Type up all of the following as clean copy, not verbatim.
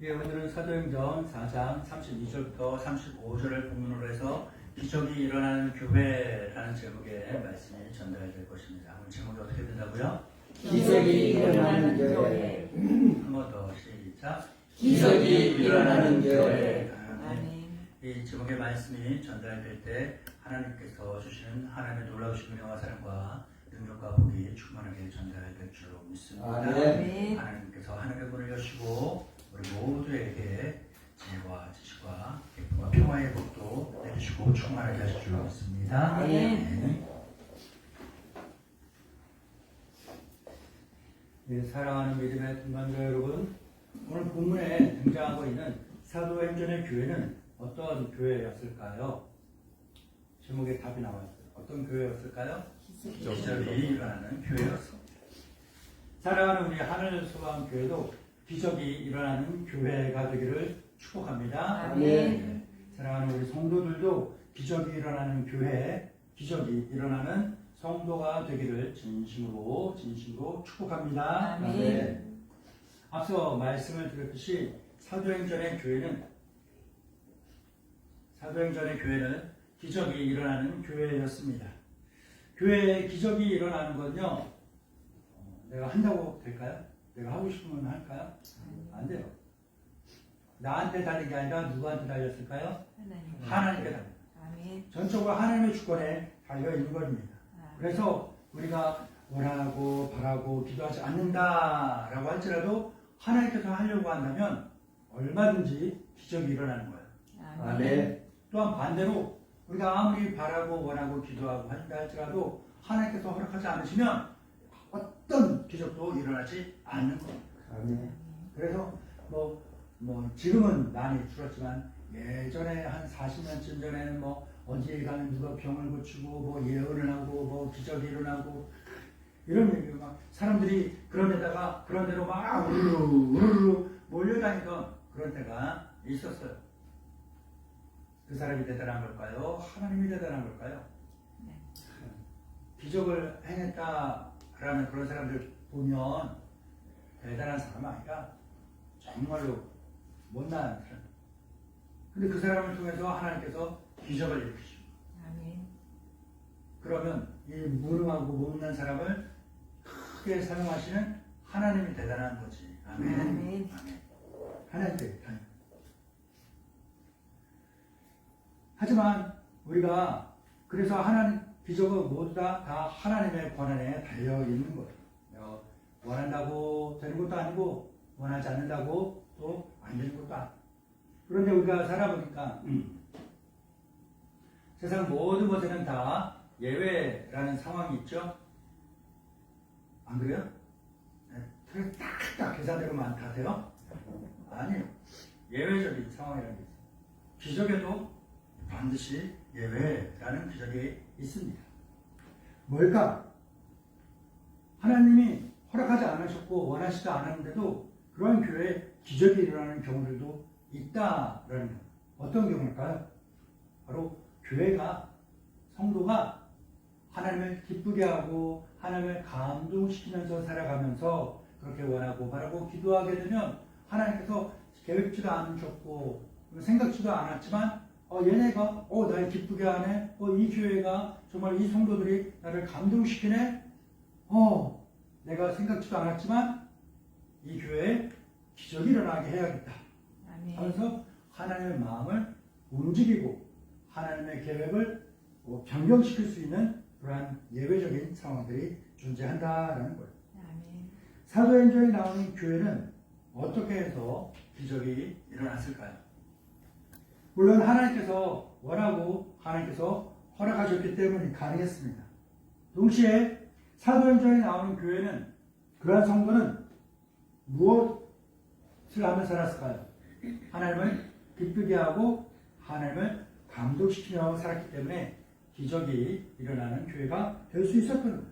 예, 오늘은 사도행전 4장 32절부터 35절을 본문으로 해서 기적이 일어나는 교회라는 제목의 말씀이 전달될 것입니다. 오늘 제목이 어떻게 된다고요? 기적이 일어나는 교회. 한 번 더 시작. 기적이 일어나는 교회. 아멘. 이 제목의 말씀이 전달될 때 하나님께서 주시는 하나님의 놀라우신 은혜와 사랑과 능력과 복이 충만하게 전달될 줄로 믿습니다. 아멘. 하나님께서 하늘의 문을 여시고 우리 모두에게 지혜와 지식과 기쁨과 평화의 복도 내주시고 충만하게 하실 줄로 믿습니다. 아멘. 네, 사랑하는 믿음의 동반자 여러분, 오늘 본문에 등장하고 있는 사도행전의 교회는 어떤 교회였을까요? 제목에 답이 나왔어요. 어떤 교회였을까요? 기적이 일어나는 교회였습니다. 사랑하는 우리 하늘소망 교회도 기적이 일어나는 교회가 되기를 축복합니다. 아멘. 네, 사랑하는 우리 성도들도 기적이 일어나는 교회, 기적이 일어나는 성도가 되기를 진심으로 축복합니다. 아멘. 네. 앞서 말씀을 드렸듯이 사도행전의 교회는 기적이 일어나는 교회였습니다. 교회에 기적이 일어나는 건요, 내가 한다고 될까요? 내가 하고 싶으면 할까요? 안 돼요. 나한테 달린 게 아니라 누구한테 달렸을까요? 하나님께 달린. 아멘. 전적으로 하나님의 주권에 달려 있는 겁니다. 그래서 우리가 원하고 바라고 기도하지 않는다라고 할지라도 하나님께서 하려고 한다면 얼마든지 기적이 일어나는 거예요. 아멘. 또한 반대로 우리가 아무리 바라고 원하고 기도하고 한다 할지라도 하나님께서 허락하지 않으시면 어떤 기적도 일어나지 않는 겁니다. 아멘. 그래서 지금은 많이 줄었지만 예전에 한 40년쯤 전에는 어디에 가면 누가 병을 고치고 예언을 하고 기적이 일어나고 이런 얘기가 막 사람들이 그런 데로 막 우르르 몰려다니던 그런 때가 있었어요. 그 사람이 대단한 걸까요? 하나님이 대단한 걸까요? 네. 기적을 행했다라는 그런 사람들 보면 대단한 사람 아니라 정말로 못난 사람. 근데 그 사람을 통해서 하나님께서 기적을 일으키십니다. 아멘. 그러면 이 무능하고 못난 사람을 크게 사용하시는 하나님이 대단한 거지. 아멘. 아멘. 아멘. 하나님께 다행. 하지만 우리가 그래서 하나님 기적은 모두 다 하나님의 권한에 달려 있는 거예요. 원한다고 되는 것도 아니고 원하지 않는다고 또 안 되는 것도 아니고. 그런데 우리가 살아보니까 세상 모든 것에는 다 예외라는 상황이 있죠. 안 그래요? 그래서 딱딱 계산대로만 다 돼요? 아니에요. 예외적인 상황이라는 게 있어요. 기적에도 반드시 예외라는 기적이 있습니다. 뭘까? 하나님이 허락하지 않으셨고 원하시지 않았는데도 그러한 교회에 기적이 일어나는 경우들도 있다라는 거예요. 어떤 경우일까요? 바로 교회가, 성도가 하나님을 기쁘게 하고 하나님을 감동시키면서 살아가면서 그렇게 원하고 바라고 기도하게 되면 하나님께서 계획지도 않으셨고 생각지도 않았지만 얘네가 나를 기쁘게 하네, 이 교회가 정말 이 성도들이 나를 감동시키네, 내가 생각지도 않았지만 이 교회에 기적이 일어나게 해야겠다 하면서 하나님의 마음을 움직이고 하나님의 계획을 변경시킬 수 있는 그러한 예외적인 상황들이 존재한다라는 거예요. 아멘. 사도행전에 나오는 교회는 어떻게 해서 기적이 일어났을까요? 물론 하나님께서 원하고 하나님께서 허락하셨기 때문에 가능했습니다. 동시에 사도행전에 나오는 교회는, 그러한 성도는 무엇을 하며 살았을까요? 하나님을 기쁘게 하고 하나님을 감동시키며 살았기 때문에 기적이 일어나는 교회가 될 수 있었던 거예요.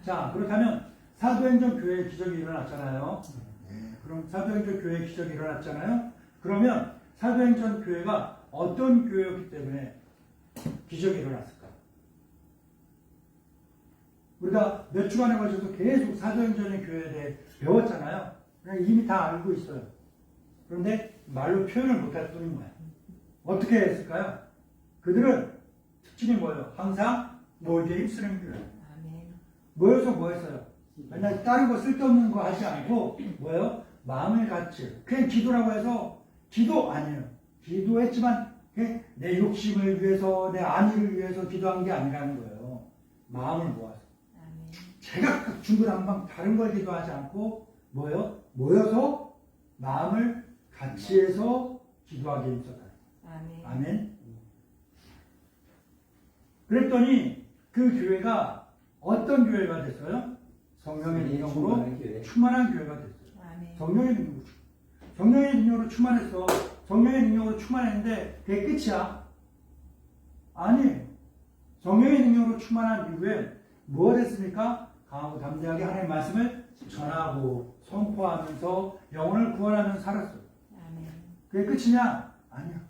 자, 그렇다면 사도행전 교회에 기적이 일어났잖아요. 그럼 사도행전 교회에 기적이 일어났잖아요. 그러면 사도행전 교회가 어떤 교회였기 때문에 기적이 일어났을까? 우리가 몇 주간에 걸쳐서 계속 사도행전의 교회에 대해 배웠잖아요. 이미 다 알고 있어요. 그런데 말로 표현을 못할 뿐인 거야. 어떻게 했을까요? 그들은 특징이 뭐예요? 항상 뭐에 힘쓰는 거예요. 아멘. 모여서 뭐 했어요? 맨날 다른 거 쓸데없는 거 하지 않고 뭐예요? 마음을 같이 그냥 기도라고 해서 기도 아니에요. 기도했지만 그게 내 욕심을 위해서 내 안위를 위해서 기도한 게 아니라는 거예요. 마음을 모아서 아멘. 제가 중구난방 다른 걸 기도하지 않고 뭐예요? 모여서 마음을 같이 해서 기도하게 힘썼다. 아멘. 아멘. 그랬더니 그 교회가 어떤 교회가 됐어요? 성령의 능력으로 충만한 교회가 됐어요. 아멘. 성령의 능력으로 충만했어. 성령의 능력으로 충만했는데 그게 끝이야? 아니. 성령의 능력으로 충만한 이후에 무엇 했습니까? 강하고 담대하게 하나님의 말씀을 전하고 선포하면서 영혼을 구원하면서 살았어요. 아멘. 그게 끝이냐? 아니야.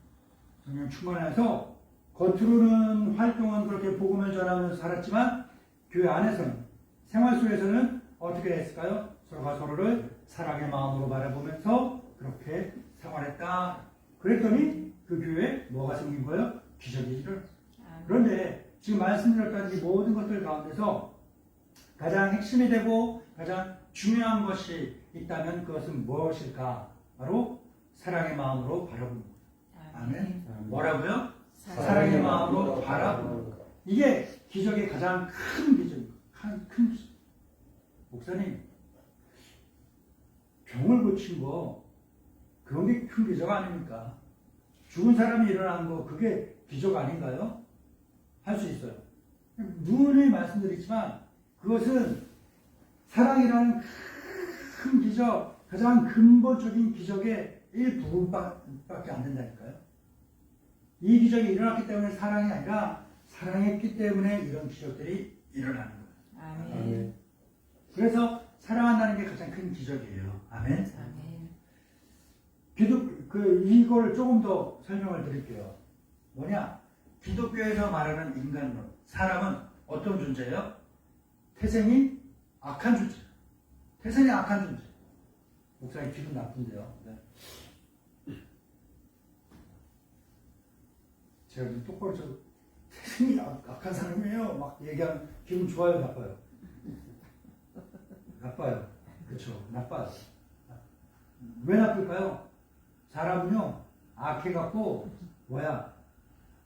성령 충만해서 겉으로는 활동은 그렇게 복음을 전하면서 살았지만 교회 안에서는 생활 속에서는 어떻게 했을까요? 서로가 서로를 사랑의 마음으로 바라보면서 그렇게 생활했다. 그랬더니 그 교회에 뭐가 생긴 거예요? 기적이 일어났어요. 그런데 지금 말씀드렸던 이 모든 것들 가운데서 가장 핵심이 되고 가장 중요한 것이 있다면 그것은 무엇일까? 바로 사랑의 마음으로 바라보는 거예요. 아멘. 뭐라고요? 사랑의 마음으로 바라보는 것. 이게 기적의 가장 큰 기적입니다. 큰 기적. 목사님, 병을 고친 거 그런 게 큰 기적 아닙니까? 죽은 사람이 일어난 거 그게 기적 아닌가요? 할 수 있어요. 누누이 말씀드리지만 그것은 사랑이라는 큰 기적, 가장 근본적인 기적의 일부분밖에 안 된다니까요. 이 기적이 일어났기 때문에 사랑이 아니라 사랑했기 때문에 이런 기적들이 일어나는 거예요. 아멘. 그래서 사랑한다는 게 가장 큰 기적이에요. 아멘. 아멘. 이걸 조금 더 설명을 드릴게요. 뭐냐? 기독교에서 말하는 인간론. 사람은 어떤 존재예요? 태생이 악한 존재예요. 태생이 악한 존재. 목사님 기분 나쁜데요. 네. 제가 똑바로 태생이 악한 사람이에요. 막 얘기하면 기분 좋아요, 나빠요? 나빠요. 그렇죠. 나빠요. 왜 나쁠까요? 사람은요 악해갖고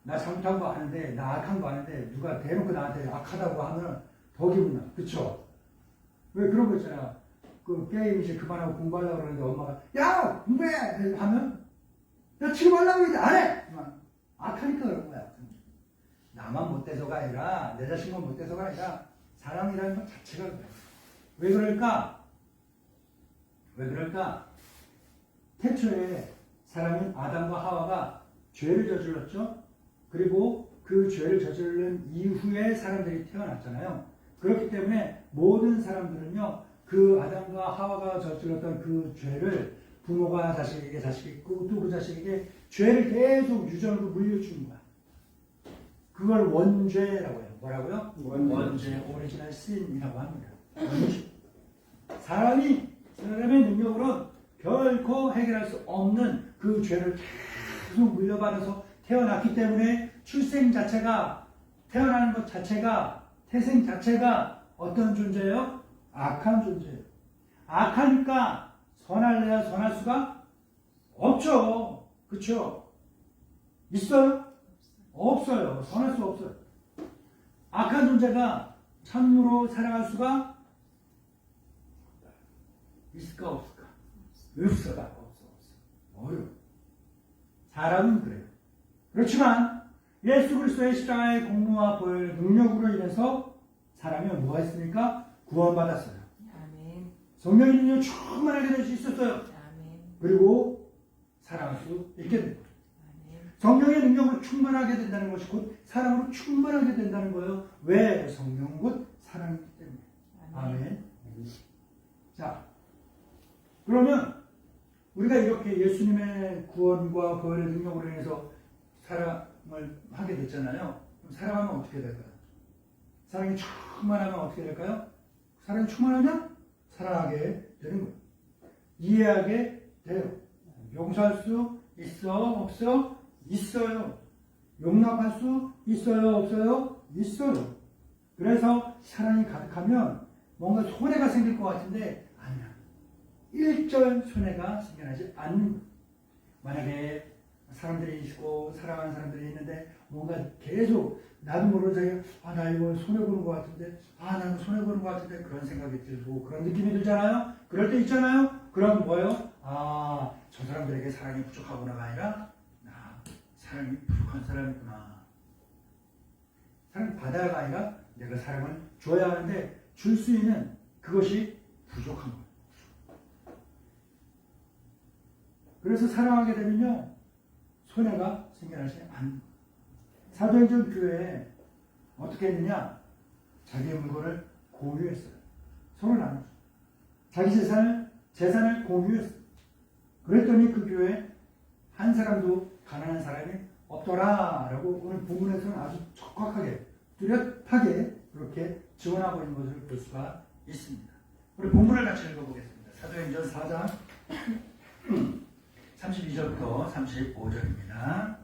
나 잘못한 거 아는데 나 악한 거 아는데 누가 대놓고 나한테 악하다고 하면 더 기분 나. 그쵸? 왜 그런 거 있잖아. 그 게임 이제 그만하고 공부하려고 그러는데 엄마가 야 공부해 하면 야 지금 하려고 했는데 안 해. 악하니까 그런 거야. 나만 못돼서가 아니라 내 자신만 못돼서가 아니라 사람이라는 것 자체가 그래. 왜 그럴까? 태초에 사람인 아담과 하와가 죄를 저질렀죠. 그리고 그 죄를 저지른 이후에 사람들이 태어났잖아요. 그렇기 때문에 모든 사람들은요, 그 아담과 하와가 저질렀던 그 죄를 부모가 자식에게, 자식이 있고 또 그 자식에게 죄를 계속 유전으로 물려주는 거야. 그걸 원죄라고 해요. 뭐라고요? 원죄, 오리지널 신이라고 합니다. 사람의 능력으로는 결코 해결할 수 없는 그 죄를 계속 물려받아서 태어났기 때문에 출생 자체가, 태어나는 것 자체가, 태생 자체가 어떤 존재예요? 악한 존재예요. 악하니까 선할래야 선할 수가 없죠. 그렇죠? 있어요? 없어요. 선할 수 없어요. 악한 존재가 참으로 살아갈 수가 있을까 없을까? 없어. 어려워. 사람은 그래요. 그렇지만 예수 그리스도의 십자가의 공로와 보혈 능력으로 인해서 사람이 뭐 했습니까? 구원받았어요. 아멘. 성령의 능력이 충만하게 될 수 있었어요. 아멘. 그리고 사랑할 수 있게 된 거예요. 아멘. 성령의 능력으로 충만하게 된다는 것이 곧 사랑으로 충만하게 된다는 거예요. 왜? 성령은 곧 사랑이기 때문에. 아멘. 자, 그러면 우리가 이렇게 예수님의 구원과 보혈의 능력으로 인해서 사랑을 하게 됐잖아요. 그럼 사랑하면 어떻게 될까요? 사랑이 충만하면 어떻게 될까요? 사랑이 충만하면 사랑하게 되는 거예요. 이해하게 돼요. 용서할 수 있어? 없어? 있어요. 용납할 수 있어요? 없어요? 있어요. 그래서 사랑이 가득하면 뭔가 손해가 생길 것 같은데 아니야. 일절 손해가 생겨나지 않는. 만약에 사람들이 있고 사랑하는 사람들이 있는데 뭔가 계속 나도 모르게 나 이거 손해보는 것 같은데 나는 손해보는 것 같은데 그런 생각이 들고 그런 느낌이 들잖아요. 그럴 때 있잖아요. 그럼 뭐예요? 저 사람들에게 사랑이 부족하구나가 아니라 사랑이 부족한 사람이구나. 사랑 받아야가 아니라 내가 사랑을 줘야 하는데 줄 수 있는 그것이 부족한 거예요. 그래서 사랑하게 되면요 손해가 생겨나지 않는 거예요. 사도행전 교회에 어떻게 했느냐? 자기의 물건을 공유했어요. 서로 나눴어요. 자기 재산을 공유했어요. 그랬더니 그 교회에 한 사람도 가난한 사람이 없더라라고 오늘 본문에서는 아주 적확하게 뚜렷하게 그렇게 증언하고 있는 것을 볼 수가 있습니다. 우리 본문을 같이 읽어보겠습니다. 사도행전 4장 32절부터 35절입니다.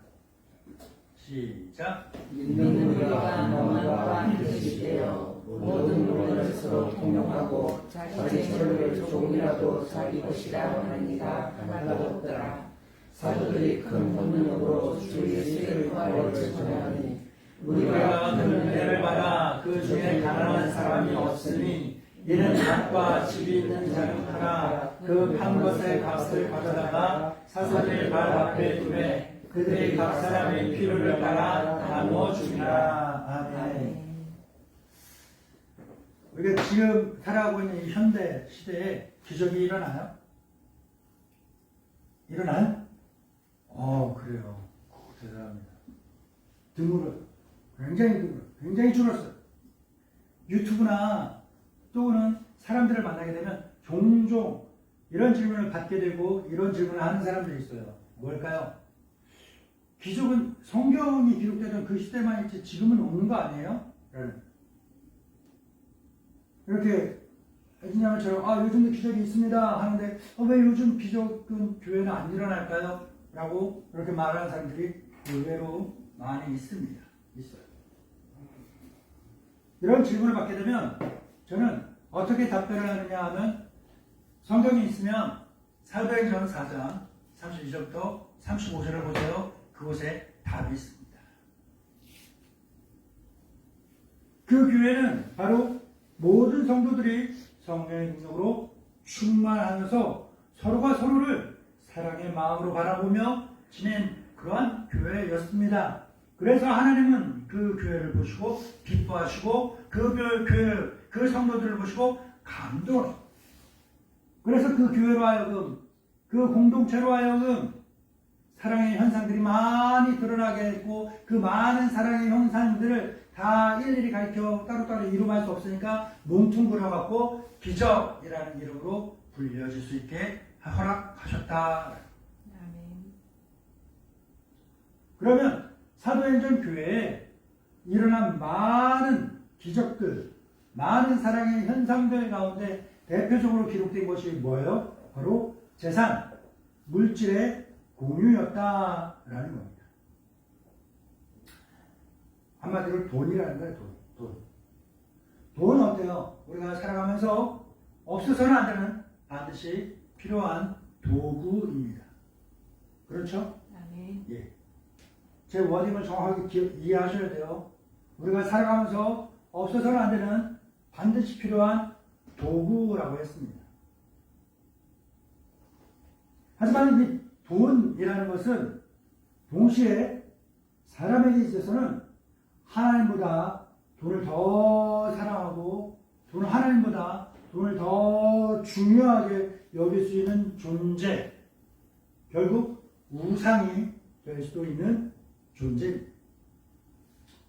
시작. 믿는 우리가 너만과 한 뜻이 되어 모든 물건을 서로 통용하고 자기 재물을 조금이라도 자기 것이라 하는 이가 하나도 없더라. 사도들이 큰 권능으로 주 예수를 구하여 전하니 우리가 그 은혜를 받아 그 중에 가난한 사람이 없으니 이는 밭과 집이 있는 자는 하나 그 판 것의 값을 가져다가 사도들 발 앞에 두매 그들이 각 사람의 필요를 따라 나누어 주리라. 아멘. 우리가 지금 살아가고 있는 이 현대 시대에 기적이 일어나요? 일어나요? 그래요. 대단합니다. 드물어요. 굉장히 드물어요. 굉장히 줄었어요. 유튜브나 또는 사람들을 만나게 되면 종종 이런 질문을 받게 되고 이런 질문을 하는 사람들이 있어요. 뭘까요? 기적은 성경이 기록되던 그 시대만 있지 지금은 없는 거 아니에요? 이렇게 애진양처럼 요즘도 기적이 있습니다 하는데 왜 요즘 기적은 교회는 안 일어날까요? 라고 이렇게 말하는 사람들이 의외로 많이 있습니다. 있어요. 이런 질문을 받게 되면 저는 어떻게 답변을 하느냐 하면 성경이 있으면 사도행전 4장 32절부터 35절을 보세요. 그곳에 답이 있습니다. 그 교회는 바로 모든 성도들이 성령의 능력으로 충만하면서 서로가 서로를 사랑의 마음으로 바라보며 지낸 그러한 교회였습니다. 그래서 하나님은 그 교회를 보시고 기뻐하시고 그 성도들을 보시고 감동하시고 그래서 그 교회로 하여금 그 공동체로 하여금 사랑의 현상들이 많이 드러나게 했고 그 많은 사랑의 현상들을 다 일일이 가르쳐 따로따로 이름할 수 없으니까 뭉뚱그려갖고 기적이라는 이름으로 불려질 수 있게 허락하셨다. 아멘. 그러면 사도행전 교회에 일어난 많은 기적들, 많은 사랑의 현상들 가운데 대표적으로 기록된 것이 뭐예요? 바로 재산, 물질의 공유였다라는 겁니다. 한마디로 돈이라는 거예요. 돈 어때요? 우리가 살아가면서 없어서는 안 되는 반드시 필요한 도구입니다. 그렇죠? 아멘. 예. 제 워딩을 정확하게 이해하셔야 돼요. 우리가 살아가면서 없어서는 안 되는 반드시 필요한 도구라고 했습니다. 하지만 이 돈이라는 것은 동시에 사람에게 있어서는 하나님보다 돈을 더 사랑하고 하나님보다 돈을 더 중요하게 여길 수 있는 존재, 결국 우상이 될 수도 있는 존재입니다.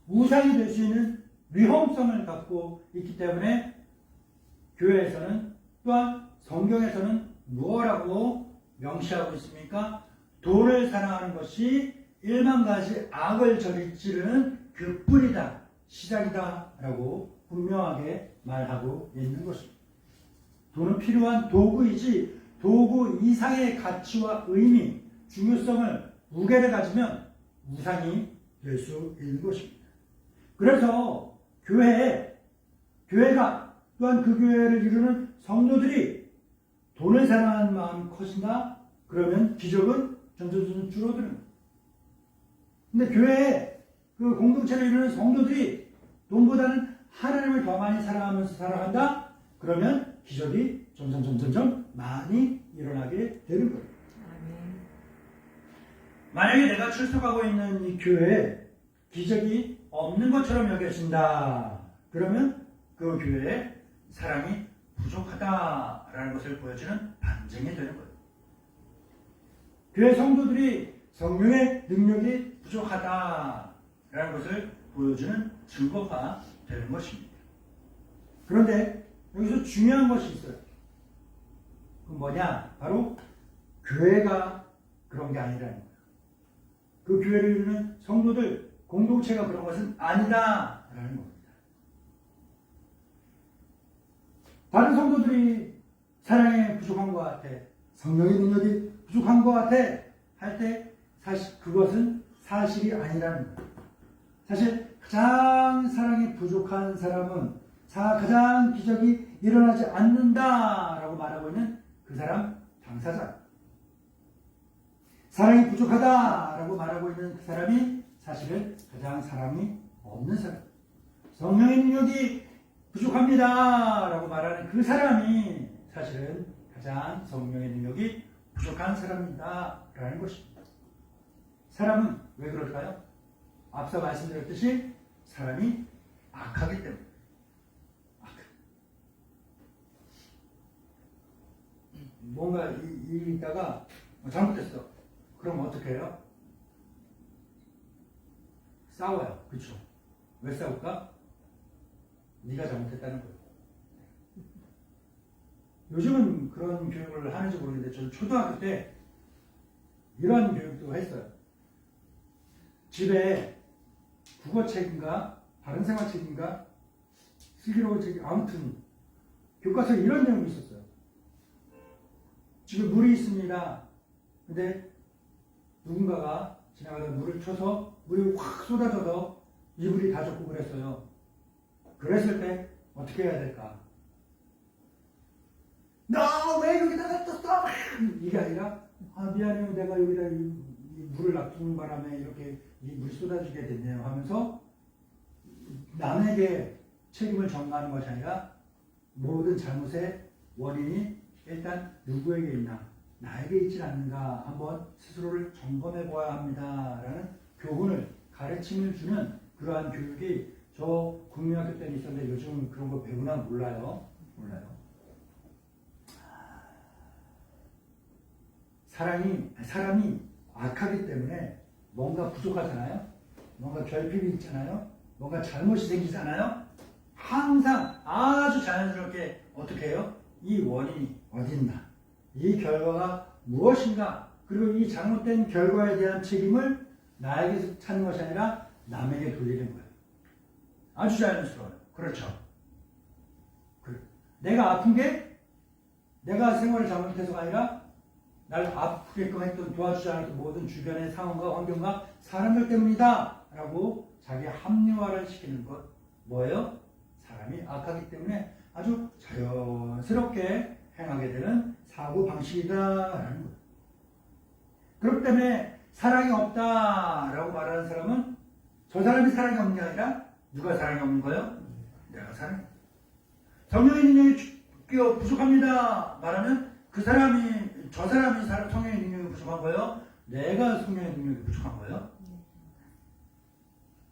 우상이 될 수 있는 위험성을 갖고 있기 때문에 교회에서는 또한 성경에서는 무엇이라고 명시하고 있습니까? 돈을 사랑하는 것이 1만 가지 악을 저지르는 그뿐이다, 시작이다 라고 분명하게 말하고 있는 것입니다. 돈은 필요한 도구이지 도구 이상의 가치와 의미, 중요성을 무게를 가지면 우상이 될 수 있는 것입니다. 그래서 교회가 또한 그 교회를 이루는 성도들이 돈을 사랑하는 마음이 커진다? 그러면 기적은 점점 줄어드는 거예요. 근데 교회에 그 공동체를 이루는 성도들이 돈보다는 하나님을 더 많이 사랑하면서 살아간다? 그러면 기적이 점점 많이 일어나게 되는 거예요. 아멘. 만약에 내가 출석하고 있는 이 교회에 기적이 없는 것처럼 여겨진다. 그러면 그 교회에 사랑이 부족하다라는 것을 보여주는 반증이 되는 거예요. 교회 성도들이 성령의 능력이 부족하다라는 것을 보여주는 증거가 되는 것입니다. 그런데 여기서 중요한 것이 있어요. 그 뭐냐? 바로 교회가 그런 게 아니라는 거예요. 그 교회를 이루는 성도들, 공동체가 그런 것은 아니다라는 겁니다. 다른 성도들이 사랑에 부족한 것 같아, 성령의 능력이 부족한 것 같아 할 때 사실 그것은 사실이 아니라는 거예요. 사실 가장 사랑이 부족한 사람은 가장 기적이 일어나지 않는다라고 말하고 있는 그 사람 당사자. 사랑이 부족하다라고 말하고 있는 그 사람이 사실은 가장 사랑이 없는 사람. 성령의 능력이 부족합니다라고 말하는 그 사람이 사실은 가장 성령의 능력이 부족한 사람이다라는 것입니다. 사람은 왜 그럴까요? 앞서 말씀드렸듯이 사람이 악하기 때문에. 뭔가 일이 있다가 잘못됐어. 그럼 어떻게 해요? 싸워요. 그렇죠? 왜 싸울까? 네가 잘못했다는 거예요. 요즘은 그런 교육을 하는지 모르겠는데 저는 초등학교 때 이런 교육도 했어요. 집에 국어책인가 바른생활책인가 슬기로운 책, 아무튼 교과서에 이런 내용이 있었어요. 집에 물이 있습니다. 근데 누군가가 지나가다 물을 쳐서 물이 확 쏟아져서 이불이 다 젖고 그랬어요. 그랬을 때 어떻게 해야 될까? 너 왜 여기다 놔뒀어? 이게 아니라 미안해요. 내가 여기다 이 물을 놔두는 바람에 이렇게 이 물이 쏟아지게 됐네요 하면서 남에게 책임을 전가하는 것이 아니라 모든 잘못의 원인이 일단 누구에게 있나? 나에게 있지 않는가? 한번 스스로를 점검해 보아야 합니다라는 교훈을, 가르침을 주는 그러한 교육이 저 국민학교 때는 있었는데 요즘은 그런 거 배우나 몰라요. 사람이 악하기 때문에 뭔가 부족하잖아요. 뭔가 결핍이 있잖아요. 뭔가 잘못이 생기잖아요. 항상 아주 자연스럽게 어떻게 해요? 이 원인이 어딨나? 이 결과가 무엇인가? 그리고 이 잘못된 결과에 대한 책임을 나에게서 찾는 것이 아니라 남에게 돌리는 거예요. 아주 자연스러워요. 그렇죠? 내가 아픈 게 내가 생활을 잘못해서가 아니라 날 아프게끔 했던 도와주지 않았던 모든 주변의 상황과 환경과 사람들 때문이다 라고 자기 합리화를 시키는 것. 뭐예요? 사람이 악하기 때문에 아주 자연스럽게 행하게 되는 사고 방식이다라는 거예요. 그렇기 때문에 사랑이 없다라고 말하는 사람은 저 사람이 사랑이 없는 게 아니라 누가 사랑이 없는 거예요? 내가 사랑이 없는 거예요. 성령의 능력이 부족합니다 말하면 저 사람이 성령의 능력이 부족한 거예요? 내가 성령의 능력이 부족한 거예요?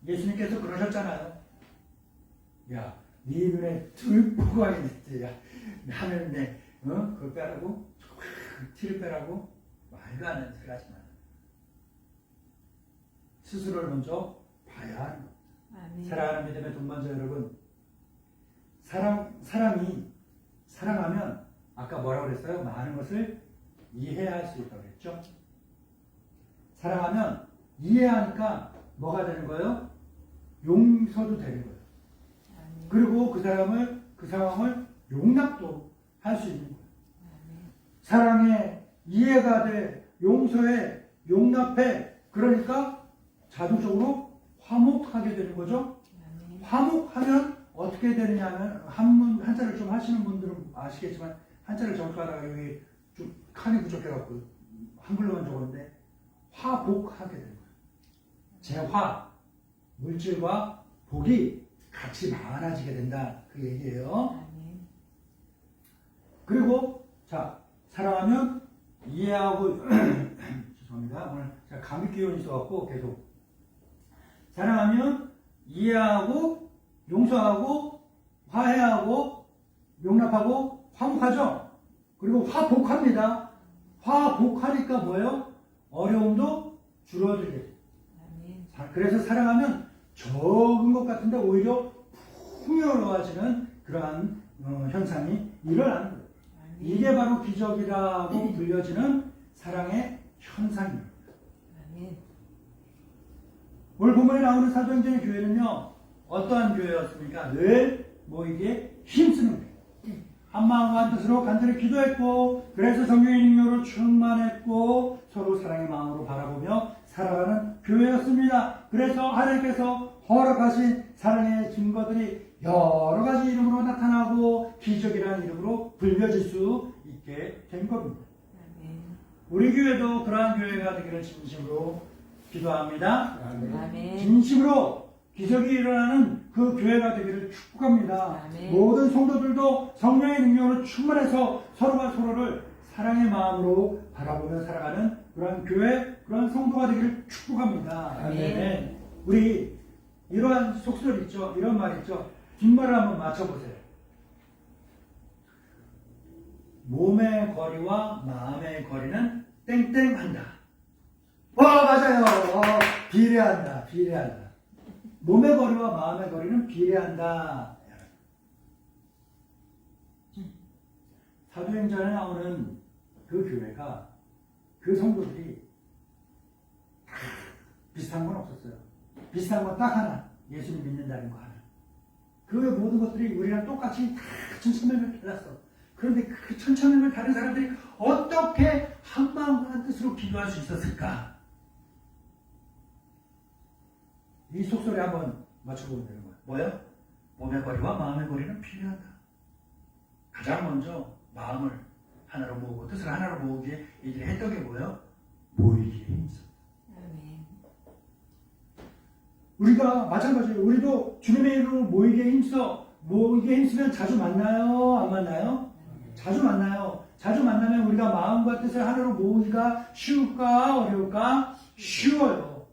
예수님께서 그러셨잖아요. 야, 네 눈에 들보가 있지. 하면 그걸 빼라고? 티를 빼라고? 말도 안 되는 소리 하지 마. 스스로를 먼저 봐야 하는 것. 사랑하는 믿음의 동반자 여러분, 사람이 사랑하면 아까 뭐라고 그랬어요? 많은 것을 이해할 수 있다고 그랬죠? 사랑하면 이해하니까 뭐가 되는 거예요? 용서도 되는 거예요. 그리고 그 상황을 용납도 할 수 있는 거예요. 사랑해, 이해가 돼, 용서해, 용납해. 그러니까 자동적으로 화목하게 되는 거죠. 아멘. 화목하면 어떻게 되느냐면 한자를 좀 하시는 분들은 아시겠지만 한자를 적하다가 여기 좀 칸이 부족해갖고 한글로만 적었는데 화복하게 되는 거예요. 재화, 물질과 복이 같이 많아지게 된다. 그 얘기예요. 아멘. 그리고 자, 사랑하면 이해하고 죄송합니다. 오늘 제가 감기 기운이 있어갖고 계속 사랑하면 이해하고 용서하고 화해하고 용납하고 화목하죠. 그리고 화복합니다. 화복하니까 뭐예요? 어려움도 줄어들게. 아멘. 그래서 사랑하면 적은 것 같은데 오히려 풍요로워지는 그러한 현상이 일어나는 거예요. 아멘. 이게 바로 기적이라고 불려지는 사랑의 현상입니다. 아멘. 오늘 본문에 나오는 사도행전의 교회는요, 어떠한 교회였습니까? 늘 모이기에 힘쓰는 교회. 한 마음과 한 뜻으로 간절히 기도했고, 그래서 성령의 능력으로 충만했고, 서로 사랑의 마음으로 바라보며 살아가는 교회였습니다. 그래서 하나님께서 허락하신 사랑의 증거들이 여러 가지 이름으로 나타나고 기적이라는 이름으로 불려질 수 있게 된 겁니다. 아멘. 우리 교회도 그러한 교회가 되기를 진심으로 기도합니다. 아멘. 진심으로 기적이 일어나는 그 교회가 되기를 축복합니다. 아멘. 모든 성도들도 성령의 능력으로 충만해서 서로가 서로를 사랑의 마음으로 바라보며 살아가는 그러한 교회, 그러한 성도가 되기를 축복합니다. 아멘. 우리 이러한 속설 있죠? 이런 말 있죠? 뒷말을 한번 맞춰보세요. 몸의 거리와 마음의 거리는 땡땡한다. 맞아요. 비례한다. 비례한다. 몸의 거리와 마음의 거리는 비례한다. 사도행전에 나오는 그 교회가, 그 성도들이 다 비슷한 건 없었어요. 비슷한 건 딱 하나. 예수를 믿는다는 거 하나. 그 모든 것들이 우리랑 똑같이 다 천천명을 달랐어. 그런데 그 천천명을 다른 사람들이 어떻게 한 마음과 한 뜻으로 기도할 수 있었을까? 이 속설에 한번 맞춰보면 되는 거예요. 뭐예요? 몸의 거리와 마음의 거리는 필요하다. 가장 먼저 마음을 하나로 모으고 뜻을 하나로 모으기에 얘기를 했던 게 뭐예요? 모이기에 힘써. 아멘. 우리가 마찬가지예요. 우리도 주님의 이름으로 모이기에 힘써. 모이기에 힘쓰면 자주 만나요? 안 만나요? 자주 만나요. 자주 만나면 우리가 마음과 뜻을 하나로 모으기가 쉬울까? 어려울까? 쉬워요.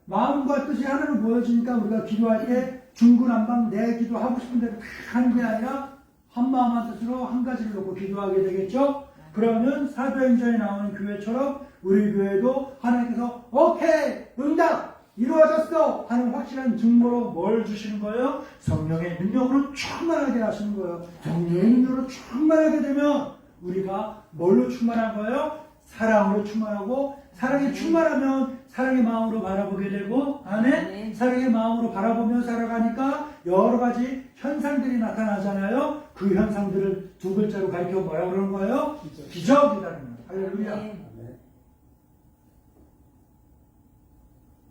마음과 뜻이 하나로 모여지니까 우리가 기도할 때 중구난방 내 기도하고 싶은 대로 다 하는 게 아니라 한 마음 한 뜻으로 한 가지를 놓고 기도하게 되겠죠? 그러면 사도행전에 나오는 교회처럼 우리 교회도 하나님께서 오케이! 응답! 이루어졌어! 하는 확실한 증거로 뭘 주시는 거예요? 성령의 능력으로 충만하게 하시는 거예요. 성령의 능력으로 충만하게 되면 우리가 뭘로 충만한 거예요? 사랑으로 충만하고, 사랑에 충만하면 사랑의 마음으로 바라보게 되고, 안에 사랑의 마음으로 바라보며 살아가니까 여러 가지 현상들이 나타나잖아요. 그 현상들을 두 글자로 가리켜 뭐라고 그러는 거예요? 기적이라는 거예요. 할렐루야.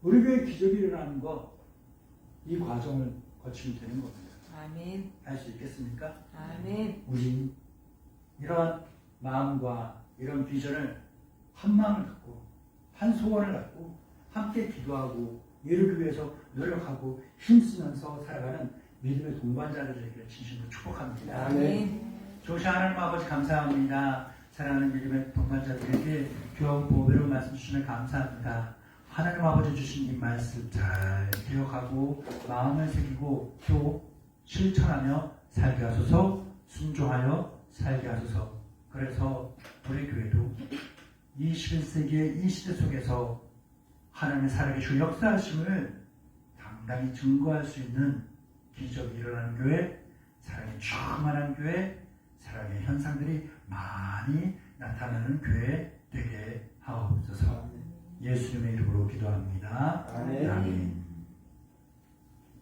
우리 교회 기적이 일어나는 거, 이 과정을 거치면 되는 겁니다. 아멘. 할 수 있겠습니까? 아멘. 우리 이러한 마음과 이런 비전을 한 마음을 갖고 한 소원을 갖고 함께 기도하고 이루기 위해서 노력하고 힘쓰면서 살아가는 믿음의 동반자들 되기를 진심으로 축복합니다. 아멘. 조시 하나님 아버지 감사합니다. 사랑하는 믿음의 동반자들에게 귀하고 보배로운 말씀 주시면 감사합니다. 하나님 아버지 주신 이 말씀 잘 기억하고 마음을 새기고 또 실천하며 살게 하소서. 순종하여 살게 하소서. 그래서 우리 교회도 21세기의 이 시대 속에서 하나님의 살아계시고 역사하심을 당당히 증거할 수 있는 기적이 일어나는 교회, 사랑의 충만한 교회, 사랑의 현상들이 많이 나타나는 교회 되게 하옵소서. 예수님의 이름으로 기도합니다. 아멘. 아멘.